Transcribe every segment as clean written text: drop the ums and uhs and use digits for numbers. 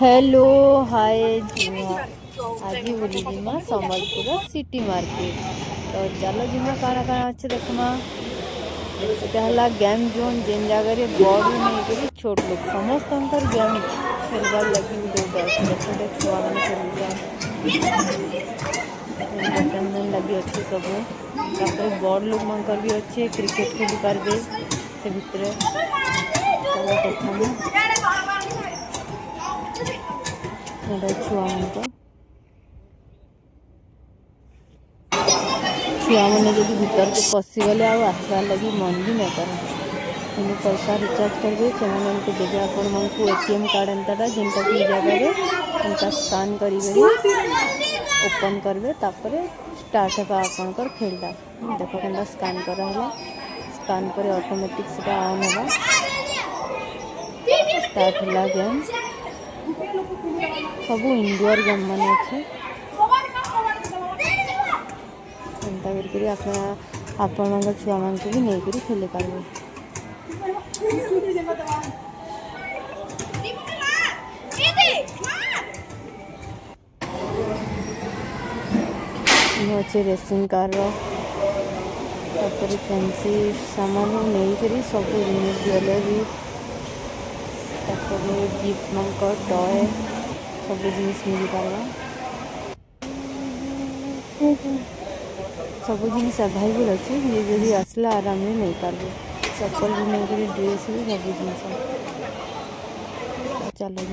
Hello hi जिमा आज बोली जिमा संबलपुर सिटी मार्केट। तो चलो जिमा काଣା काଣା अच्छे देखमा। एटा गेम जोन जेन जगह बड़ नहीं करी छोट लोग समस्त गेम खेलबार लगी गोटे अच्छे छोटे छुआ मैंने खेलुछन लगी अच्छे सब बड़ लोग मंकर भी अच्छे क्रिकेट खेली पारबे से भितर चलो देखा छुआ मान छुआ मैंने जब भीतर को पशिगले आसबार लगी मन भी नहीं कर पैसा रिचार्ज करेंगे से देवे आपण को एटीएम कार्ड एंता जेनटा कि जगह एंता स्कान करी ओपन करबे तापर स्टार्ट है आपनकर खेलटा देख के स्कान कराला स्कान पर ऑटोमेटिक से ऑन होगा स्टार्ट होला गेम सब इंडोर गेम मान अच्छे एंता करके आपण छुआ मान को भी नहीं करी खेली पारबे। अच्छे रेसिंग कार फैंसी सामान नहीं करी सब जिनिस ज्वेलरी गिफ्ट मानक टय सब जिनिस मिल पारबा सब जिनिस अवेलेबल अच्छे ये जब आसला आराम में नहीं पारबे चप्पल भी नहीं करी ड्रेस भी सब जिनिस चलो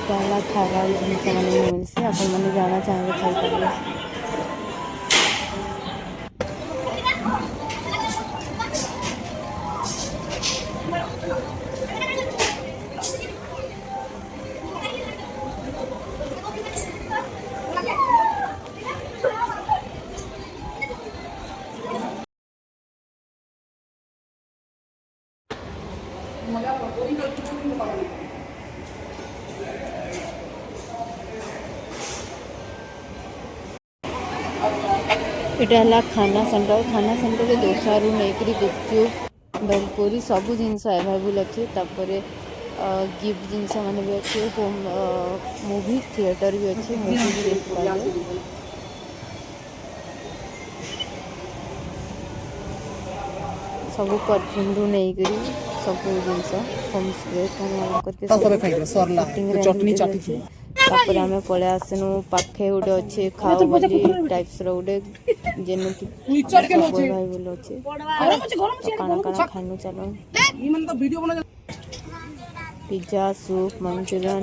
पहला खावा जिनिस मैंने मिलसे अपन मैंने जाना चाहेंगे खाई पारे इटा खाना सेंटर के दोसा रू नहीं गुपचुप बेलपुरी सब जिनस अवेलेबल अच्छे गिफ्ट जिनस मैंने भी अच्छे होम मूवी थिएटर भी अच्छे मूवी भी देख पारे सब परफ्यूम रू नहीं करी सब जिनस होम स्प्रे चटनी तापर आम पलि आसनु पाखे गोटे अच्छे खाओ बोली टाइप्स रोटे जेन भाई बोल अच्छे काना काना खानु चलो पिज्जा सूप मंचूरियन